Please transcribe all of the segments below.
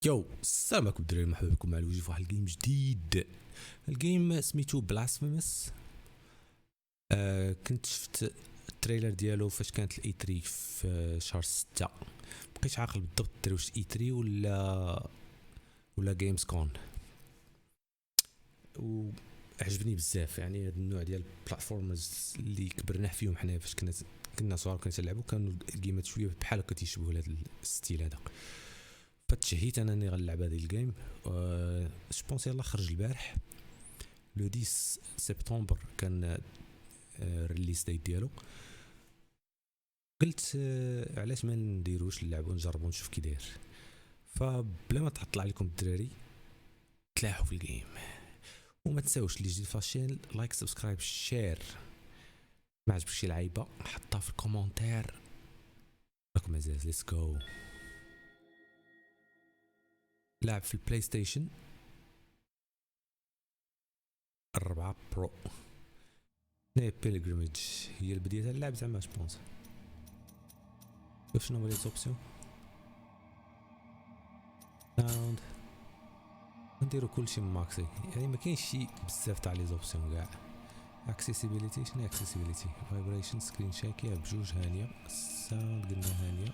يو السلام عليكم الدراري، مرحبا بكم مع لويج في واحد الجيم جديد. الجيم سميتو بلاسفيموس. كنت شفت التريلر ديالو فاش كانت الاي 3 في شهر 6. مبقيتش عاقل بالضبط الدراري واش اي 3 ولا جيمز كون. وعجبني بزاف، يعني هذا النوع ديال البلاتفورمز اللي كبرنا فيهم حنا فاش كنا صغار كنا تلعبوا، كانوا الجيمات شويه بحال هكا تيشبهوا لهذا الستيل هذا. فتشهيت انني غنلعب هذه الجيم. جو بونس يلاه خرج البارح لو 10 سبتمبر كان ريليس دايت ديالو. قلت علاش ما نديروش اللعبه ونجربوا نشوف كي داير. فبلا ما تطلع عليكم الدراري تلاحوا في الجيم، وما تنساوش اللي جديد في الشانل لايك سبسكرايب شير. ما عجبك شي لعيبه حطها في الكومنتير. راكم عزاز ليتس جو. لعب في البلاي ستيشن 4 برو. بيلغريمج هي البداية تاع اللعب زعما جوبونس. شوف شنو هما لي زوبسيون. ساوند نديرو كلشي ماكسي، يعني ما كاينش شي بزاف تاع لي زوبسيون كاع. اكسيسيبيليتي شنو هي اكسيسيبيليتي؟ فايبريشن سكرين شاكيه بجوج هانيه. الساوند قلنا هانيه.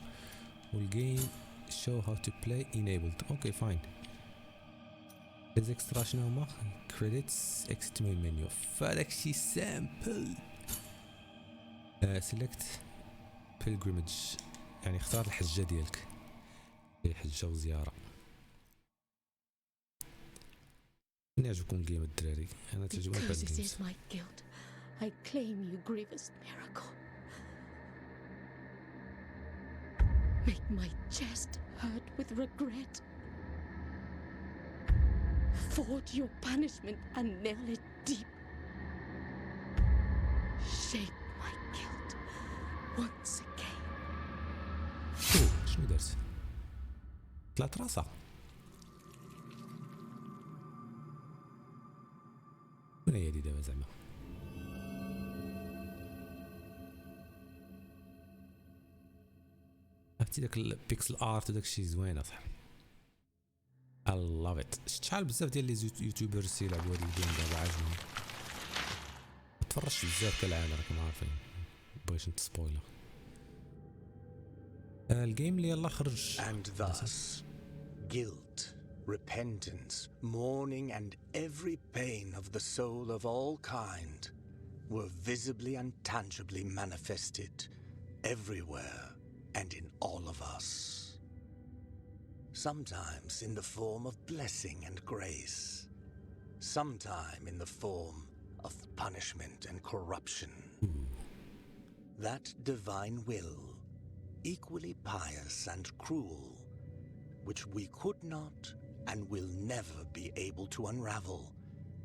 والجيم شو هاو تو بلاي انيبلد. اوكي فاين. ليز اكسترا شنو هما؟ كريديتس اكست مين منيو. فهداك شي سامبل. سيلكت بيلغريمج، يعني اختار الحجه ديالك، حجه وزياره. من يعجبكم الجيم الدراري؟ انا تعجبني هاد الجيمز. I claim you grievous miracle. Make my chest hurt with regret. Forge your punishment and nail it deep. Shape my guilt once again. شنو درت؟ طلعت راسها. وين هي دابا زعما؟ عرفتي داك البيكسل ارت وداك الشيء زوينه صح. I love it. شحال بزاف ديال لي يوتيوبرز يلعبوا هاد الجيم دابا عاجبني. تفرجت بزاف كالعاده راكم عارفين، باش نتسبويلر. الجيم اللي يلا خرج. And thus, guilt, repentance, mourning and every pain of the soul of all kind were visibly and tangibly manifested everywhere and in all of us. Sometimes in the form of blessing and grace, sometime in the form of punishment and corruption. That divine will, equally pious and cruel, which we could not and will never be able to unravel,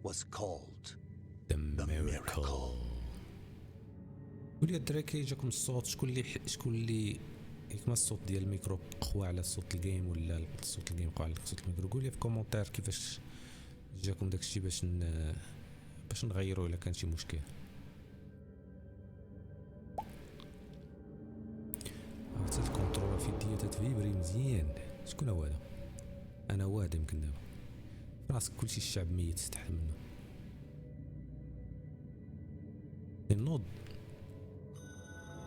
was called the miracle. قولي الدراري كيجيكم الصوت؟ شكون اللي كيما الصوت ديال الميكرو قوى على صوت الجيم ولا صوت الجيم قوى على صوت الميكرو؟ قولي في كومونتير كيفاش جاكم داكشي باش نغيروا الا كان شي مشكل. عرفت الكونترول في يديا تتفيبري مزيان. شكون هو هذا؟ انا واحد يمكن دابا راسك كلشي الشعب ميت تحت منه. النوض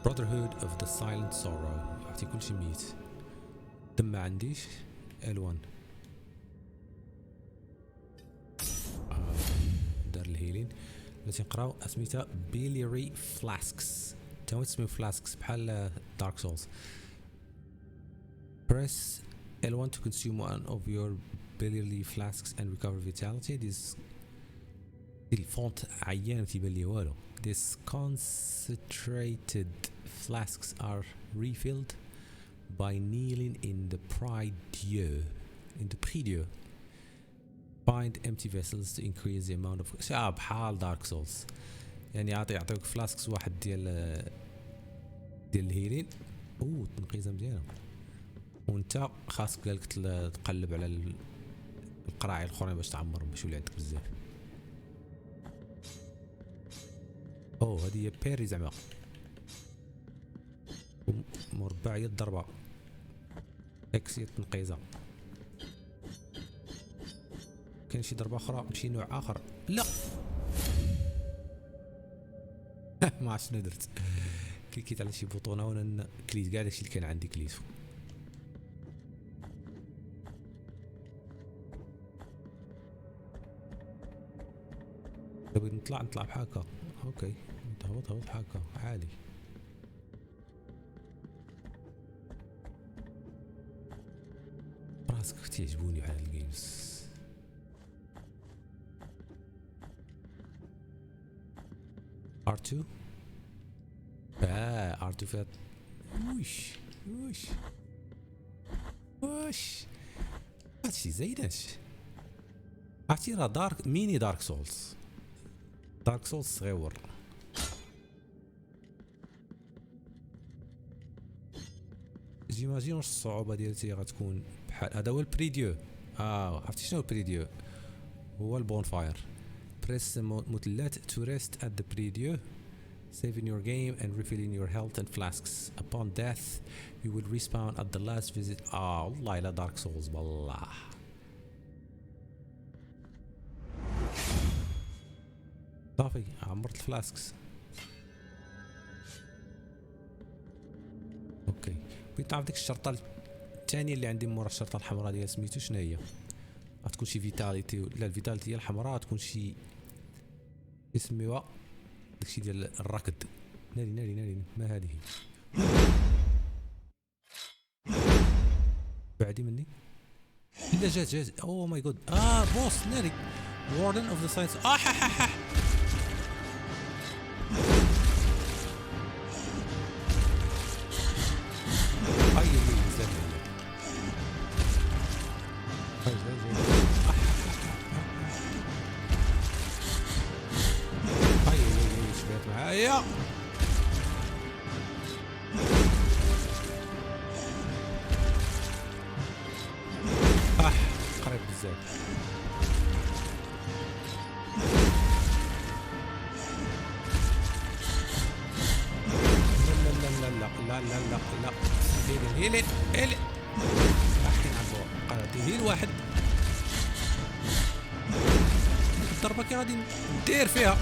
Brotherhood of the Silent Sorrow. عرفتي كلشي ميت. دم ما عنديش الوان. دار الهيلين اللي تنقراو اسميتها بيليري فلاسكس. تا تسميو فلاسكس بحال دارك سولز. Press L1 to consume one of your biliary flasks and recover vitality. This الفونت عيان تيبان لي والو. These concentrated flasks are refilled by kneeling in the prie-dieu. Find empty vessels to increase the amount of بحال دارك سولز. يعني يعطيوك فلاسكس واحد ديال الهيلين. تنقيزه مزيانه. وانت خاصك قالك تقلب على القراعي الاخرين باش تعمرهم باش يولي عندك بزاف. هذه هي بيري زعما مربع هي الضربه، اكس هي التنقيزه. كاين شي ضربه اخرى بشي نوع اخر. لا ما عرفت شنو درت، كليكيت على شي بوطونه وانا كليت كاع داكشي اللي كان عندي كليتو. بغيت نطلع بحال هكا. اوكي هبط بحال هكا عالي. راسك تيعجبوني بحال الجيمز. R2 R2 فيها وش هادشي زيناش. عرفتي راه دارك ميني دارك سولز صغيور. جيماجين واش الصعوبه ديالتي غتكون بحال هذا هو البريديو. عرفتي شنو البريديو؟ هو البون فاير. بريس مثلث to rest at the preview, saving your game and refilling your health and flasks. Upon death you will respawn at the last visit. والله إلا دارك سولز بالله. صافي عمرت الفلاسكس. اوكي بغيت نعرف ديك الشرطه الثانيه اللي عندي مورا الشرطه الحمراء ديال سميتو شنو هي؟ غتكون شي فيتاليتي. لا الفيتاليتي هي الحمراء، غتكون شي اسميوها داكشي ديال الركض. ناري ما هذه؟ بعدي مني. لا جات او ماي جود. بوس ناري. واردن اوف ذا ساينس. هيا قريب بزاف. لا هيلي راحين عبو قراتي هيل واحد الضربه كي غادي ندير فيها.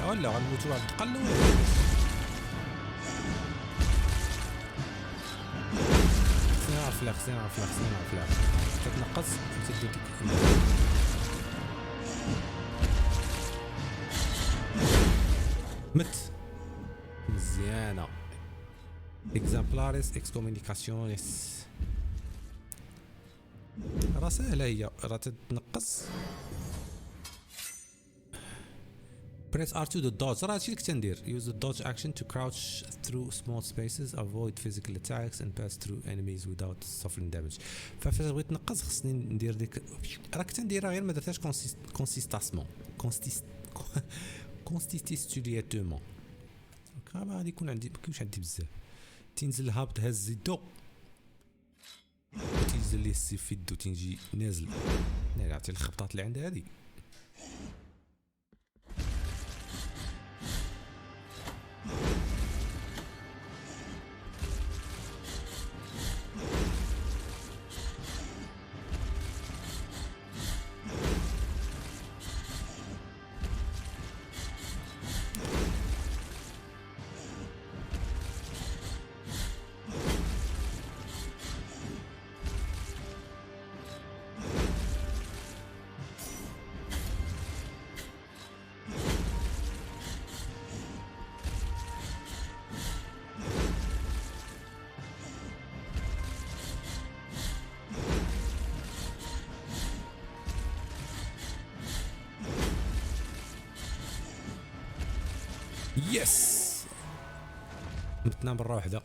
ولا غنموتو على التقلو. خصني نعرف تتنقص وتدي ديك مت مزيانة. اكزامبلاريس اكسكومينيكاسيونيس راه ساهلة هي، راه تتنقص. Press R2 to dodge. راه هادشي اللي كنت ندير. Use the dodge action to crouch through small spaces, avoid physical attacks and pass through enemies without suffering damage. فاش بغيت نقص خصني ندير ديك، راه كنت نديرها غير ما درتهاش كونسيستيسيوليتومون. غادي يكون عندي مكاينش عندي بزاف. تنزل هابط هز يدو، تنزل ليه السيف في يدو تنجي نازل. عرفتي الخبطات اللي عندها هادي. يس متنا مرة واحدة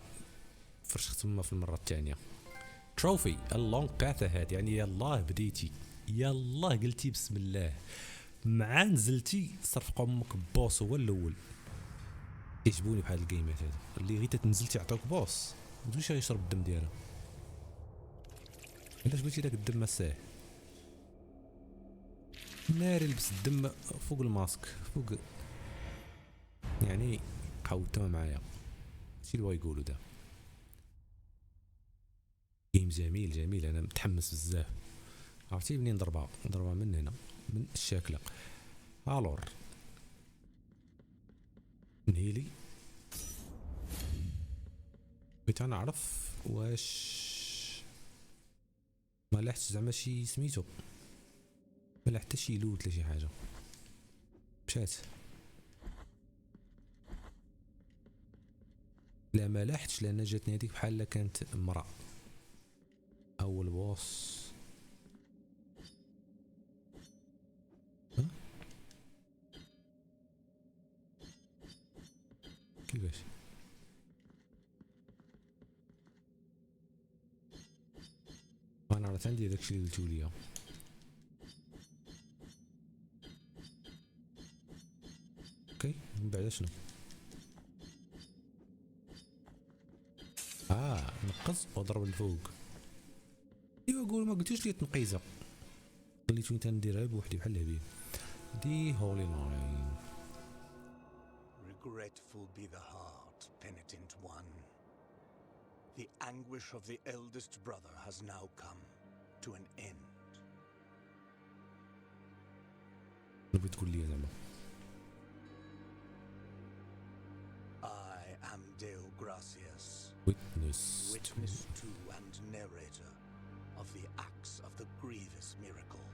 فرشخت تما في المرة الثانية. تروفي اللونج باث هاد، يعني يلاه بديتي يلاه قلتي بسم الله مع نزلتي صرفق امك بوس هو الاول. يعجبوني بحال الجيمات هادو اللي غير تنزل تيعطوك بوس متمشي غيشرب الدم ديالها. علاش قلتي داك الدم مساه ناري لبس الدم فوق الماسك فوق يعني قاوتها معايا هادشي اللي هو يقولوا دا جيم جميل جميل انا متحمس بزاف عرفتي منين نضربها من هنا من الشاكله الور نهيلي بغيت انا نعرف واش ما لاحتش زعما شي سميتو ما لاح حتى شي لوت لا شي حاجه مشات لا ما لاحتش لان جاتني هذيك بحال كانت امراه اول بوس كيفاش انا عرفت عندي داكشي اللي قلتو ليا اوكي من بعد شنو نقص واضرب الفوق ايوا قول ما قلتوش لي تنقيزه خليتوني تنديرها بوحدي بحال الهبيل دي هولي لاين Regretful be the heart, penitent one. The anguish of the eldest brother has now come to an end. نبغي تقول لي زعما I am Deo Gracias, witness to and narrator of the acts of the grievous miracle.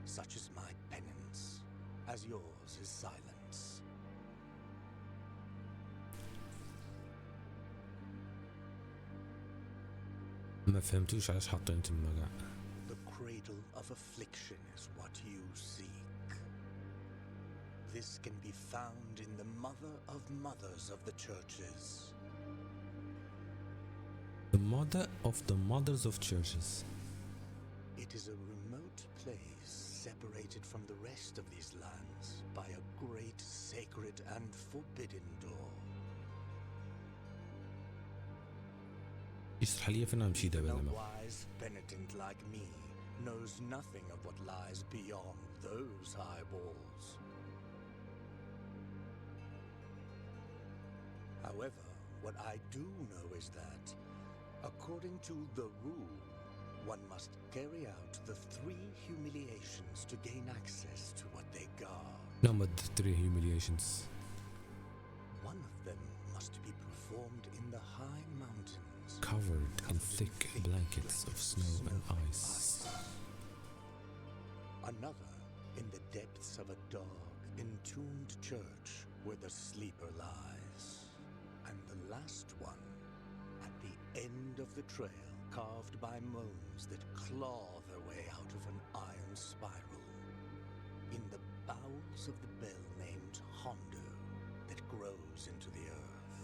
Such is my penance, as yours is silence. ما فهمتوش علاش حاطين تما كاع The cradle of affliction is what you seek. This can be found in the mother of mothers of the churches. the mother of the mothers of churches It is a remote place separated from the rest of these lands by a great sacred and forbidden door. يشرح لي فين نمشي دابا A زعما wise penitent like me knows nothing of what lies beyond those high walls. However, what I do know is that, according to the rule, one must carry out the 3 humiliations to gain access to what they guard. نعم the 3 humiliations One of them must be performed in the high mountains, covered in thick blankets of snow and ice. Another in the depths of a dark, entombed church where the sleeper lies. And the last one at the end of the trail, carved by moans that claw their way out of an iron spiral, in the bowels of the bell named Hondo that grows into the earth.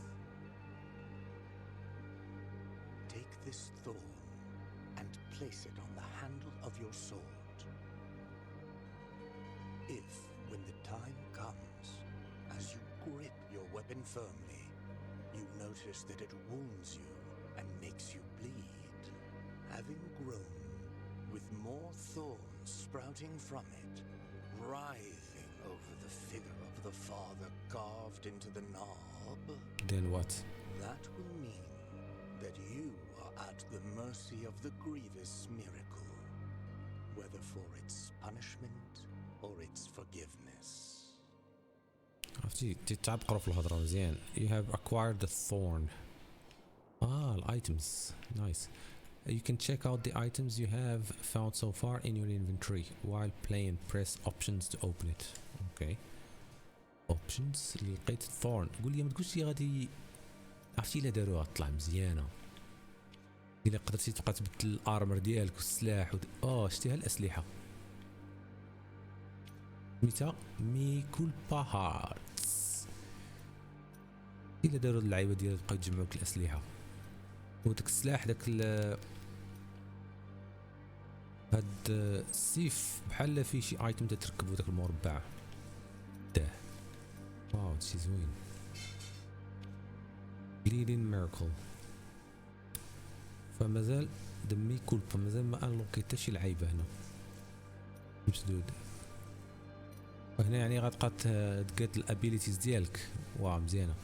Take this thorn and place it on the handle of your sword. If, when the time comes, as you grip your weapon firmly, you notice that it wounds you and makes you bleed, having grown, with more thorns sprouting from it, writhing over the figure of the father carved into the knob, Then what? that will mean that you are at the mercy of the grievous miracle, whether for its punishment or its forgiveness. عرفتي تتعبقروا في الهضره مزيان. You have acquired the thorn. items. Nice. You can check out the items you have found so far in your inventory while playing. Press options to open it. Okay. Options اللي لقيت thorn. قول لي ما تقولش لي غادي عرفتي الا داروها طلع مزيانه. الا قدرتي تبقى تبدل الارمر ديالك والسلاح شتيها الاسلحه. سميتها ميكول باهارتس. الا داروا اللعيبه ديال بقاو يجمعوا لك الاسلحه وداك السلاح داك هاد السيف بحال فيه شي ايتم تتركبو داك المربع داه. واو هادشي زوين. Bleeding Miracle فمازال دمي كولبا، مازال ما انلوكي حتى شي لعيبه هنا مسدود. وهنا يعني غتبقى تقاد الابيليتيز ديالك. واو مزيانه.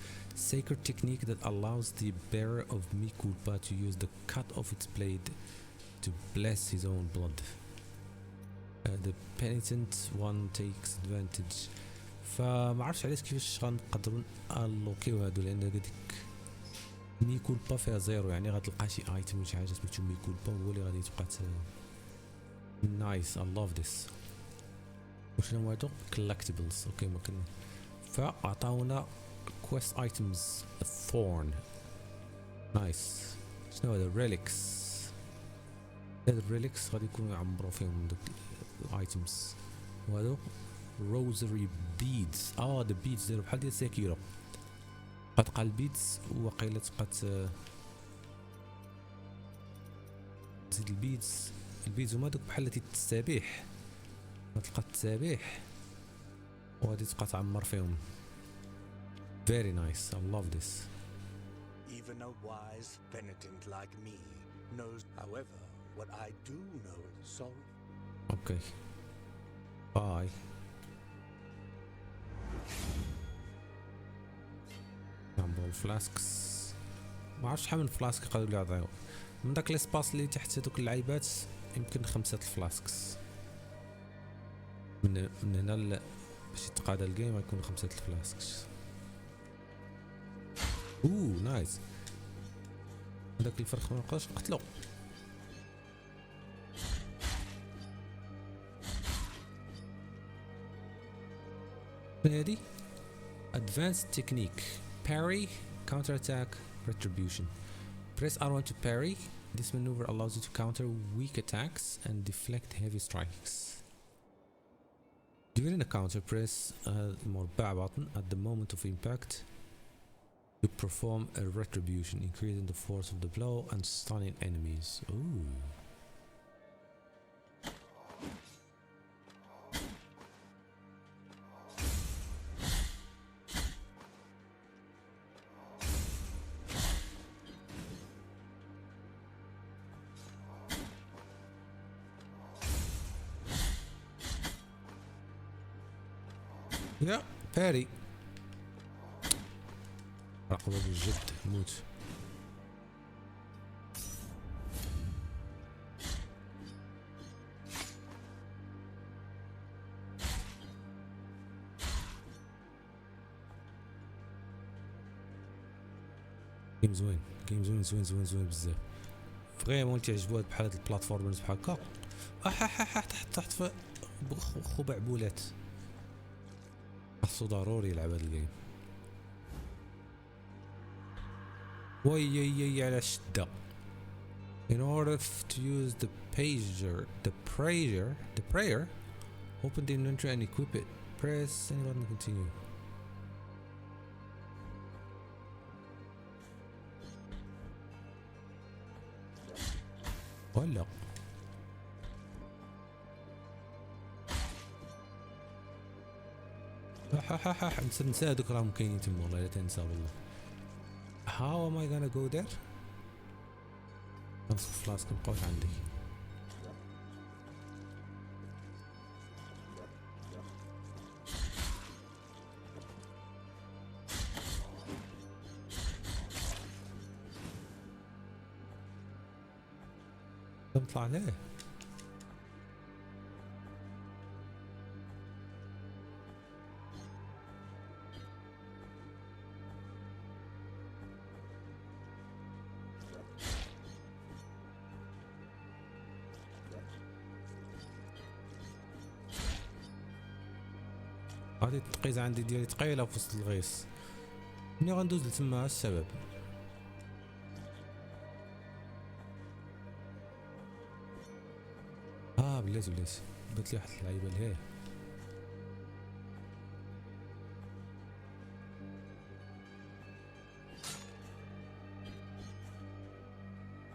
Sacred technique that allows the bearer of mi culpa to use the cut of its blade to bless his own blood. The penitent one takes advantage. فما عرفتش علاش كيفاش غنقدروا انلوكيو هادو، لان هذيك مي كولبا فيها زيرو، يعني غتلقى شي ايتم ولا شي حاجه سميتو مي كولبا هو اللي غادي تبقى نايس. I love this. وشنو هو هادو؟ collectibles. اوكي ما كنا فعطاونا quest items thorn. نايس. شنو هذا؟ relics. هاد الريليكس غادي يكونوا يعمروا فيهم دوك الايتمز. وهادو rosary beads. the beads دايرو بحال ديال ساكيرو. غتلقى البيدز وواقيلا تبقى تزيد البيدز هما دوك بحال التسابيح. غتلقى التسابيح وغادي تبقى تعمر فيهم. very nice. I love this. Even a wise penitent like me knows, however, what I do know is sorry. Okay. Bye. نعمرو الفلاسكس. ما عرفتش شحال من فلاسك يقدروا لي يعطيو. من داك ليسباس اللي تحت هذوك اللعيبات يمكن 5 الفلاسكس. من هنا باش يتقادى الجيم غيكون 5 الفلاسكس. نايس. داك الفرخ ما نقدرش نقتلو. هادي advanced technique parry counter attack retribution. Press R1 to parry. This maneuver allows you to counter weak attacks and deflect heavy strikes. During a counter, press المربع button at the moment of impact to perform a retribution, increasing the force of the blow and stunning enemies. Ooh. يا باري رقبة بالجد موت. جيم زوين، جيم زوين زوين زوين زوين بزاف. فريمون تعجبو هاد بحال هاد البلاتفورمرز بحال هكا. تحت في خبع بولات. خاصو ضروري يلعب هاد الجيم. وي على الشدة. In order to use the prayer, open the inventory and equip it. Press any button to continue. ولا نسى هادوك راهم كاينين تما والله لا تنسى والله. How am I gonna go there؟ نص فلاسك مبقاوش عندي. نطلع ليه؟ هادي التقيزة عندي ديالي ثقيلة في وسط الغيس. مني غندوز لتما السبب. بلاتي بات لي واحد اللعيبة لهيه.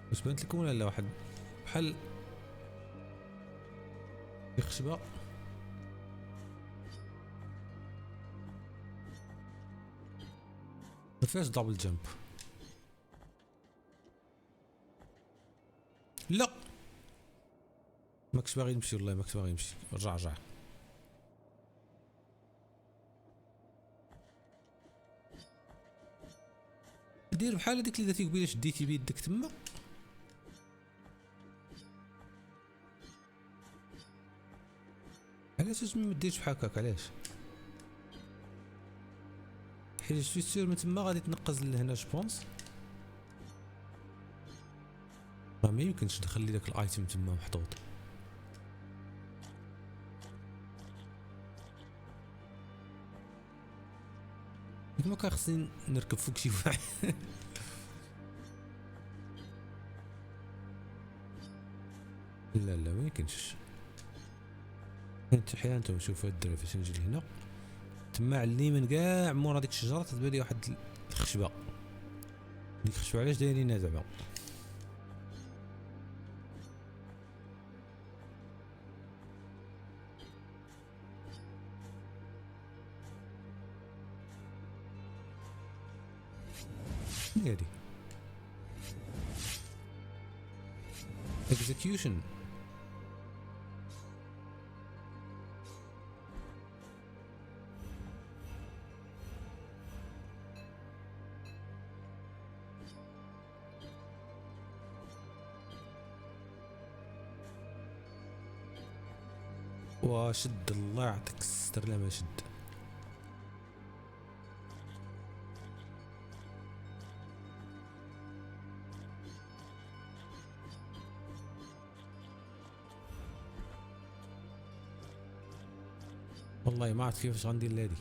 واش بانت لكم ولا لا؟ واحد بحال في خشبة ما فيهاش دبل جامب. لا ماكش باغي نمشي والله ماكش باغي نمشي. رجع دير بحال هذيك اللي درتي قبيله شديتي بيدك تما. علاش ما ديرش بحال هكاك علاش؟ حيت شوي سير من تما غادي تنقز لهنا جوبونس. ما يمكنش نخلي داك الايتم تما محطوط. ما كان خصني نركب فوق شي واحد. لا ما يمكنش. انت حيانتو شوف هاد الدرا فاش نجي لهنا تما على اليمين كاع مور هذيك الشجره تبان لي واحد الخشبه. ديك الخشبه علاش دايرينها زعما؟ شنو هادي؟ execution. وشد الله يعطيك الستر لا ما شد. والله ما عرفت كيفاش غندير لهاديك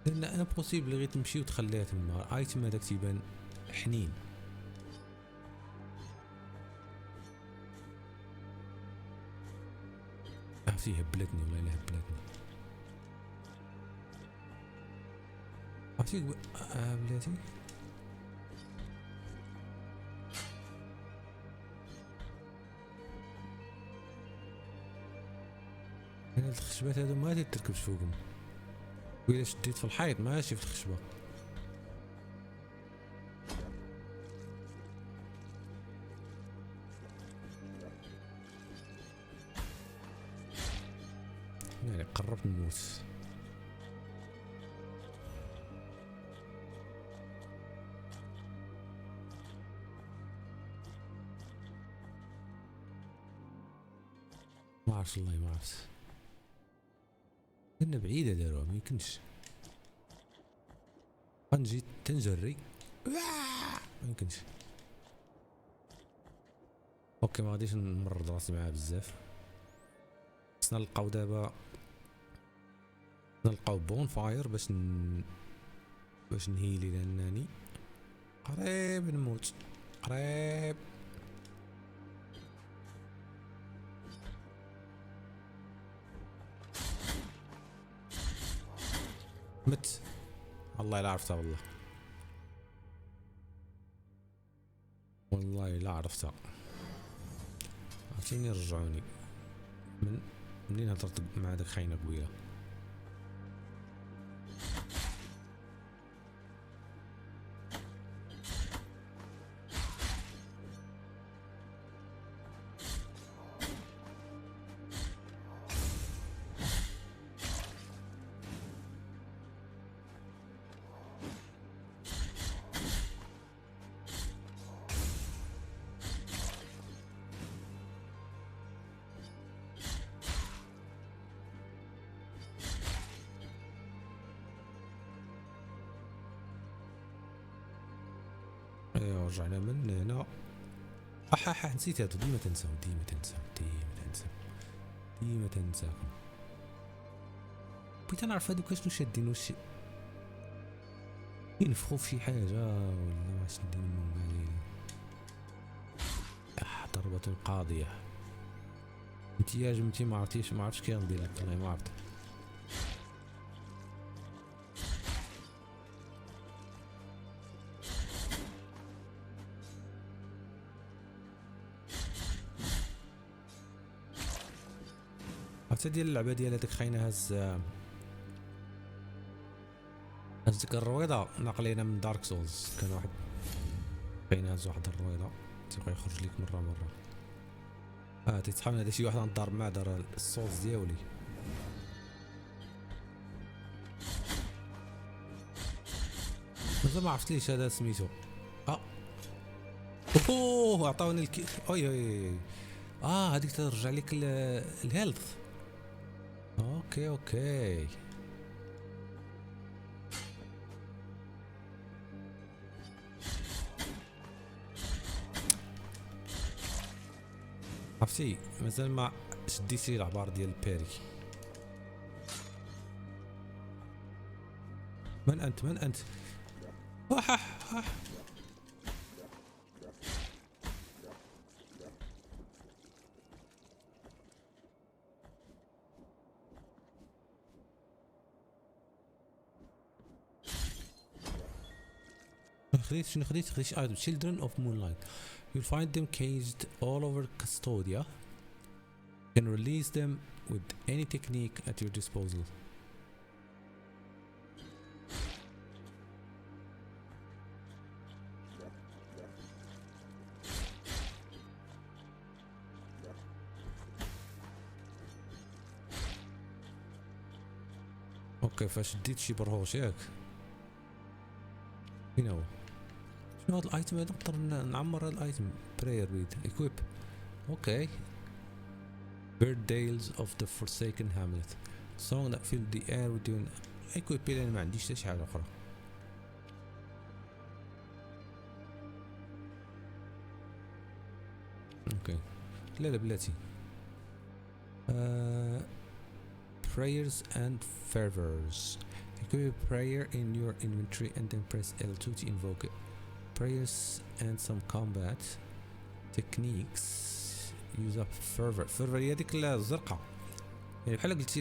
لان انا بوسيبل غير تمشي وتخليها تما. ايتم هذاك تيبان حنين. عرفتي هبلتني والله الا هبلتني. عرفتي بلاتي انا الخشبات هادو ما تركبش فوقهم. وإلا شديت في الحيط ماشي في الخشبه. يعني قربت نموت. ما عرفت والله ما عرفت. لأن بعيدة داروها ما يمكنش. غنجي تنجري ما يمكنش. اوكي ما غاديش نمرض راسي معاها بزاف. خصنا نلقاو دابا نلقاو بون فاير باش نهيلي لانني قريب نموت قريب. مت والله لا عرفتها والله لا عرفتها. عرفتيني رجعوني منين هضرت مع داك خاينه قويه. ايوا رجعنا من هنا. نسيت هادو. ديما تنساكم. بغيت نعرف هادوك شنو شادين واش ينفخوا في شي حاجه ولا واش شادين منهم قاعدين. ضربة قاضية. امتياج ما عرفتش كي غندير لك والله ما عرفت. عرفتي ديال اللعبه ديال هذيك خاينه هز ديك الرويضه ناقلينا من دارك سولز. كان واحد كايناز واحد الرويضه تيبقى يخرج ليك مره. تيتحاول هذا شي واحد غنضرب معاه دار الصوص ديالي. مازال ما عرفت ليش هذا سميتو. اوه عطاوني اوي هذيك ترجع لك الهيلث. اوكي عرفتي مازال ما شديتي العبار ديال البيري. من انت وحح شنو خديت item children of moonlight. You'll find them caged all over Custodia. You can release them with any technique at your disposal. اوكي فاش ديت شي برهوش ياك فين هو؟ شنو هاد الايتم هذا؟ نقدر نعمر هاد الايتم. براير ريد ايكويب. اوكي Bird Tales of the Forsaken Hamlet. Song that filled the air with you. ايكويب لان ما عنديش حتى شي حاجه اخرى. اوكي لا بلاتي. Prayers and fervors. Equip a prayer in your inventory and then press L2 to invoke it. Prayers and some combat techniques use up fervor. Fervor هي هذيك الزرقاء يعني بحال قلتي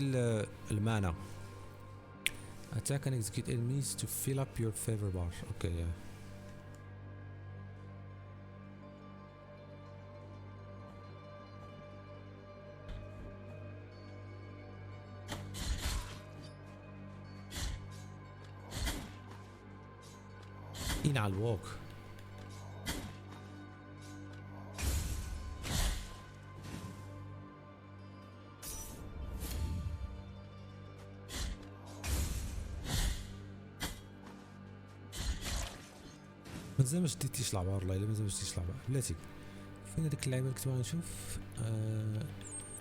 المانا. Attack and execute enemies to fill up your favor bar. Okay, yeah. على الووك. مازال ما شديتيش العبار والله الا مازال ما شديتيش العبار بلاتي. فين هذيك اللعيبه اللي كنت باغي نشوف؟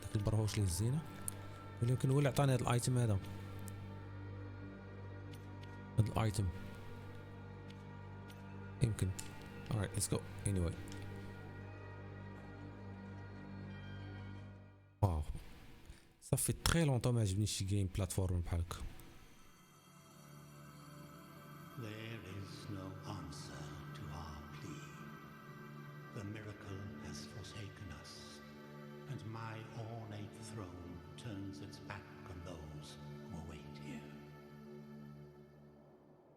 داك البرهوش اللي هزينا ولكن هو اللي عطاني هذا الايتم هذا الايتم يمكن. alright let's go anyway. واو صافي تري لونطون ما عجبنيش شي جيم بلاتفورم بحال هكا.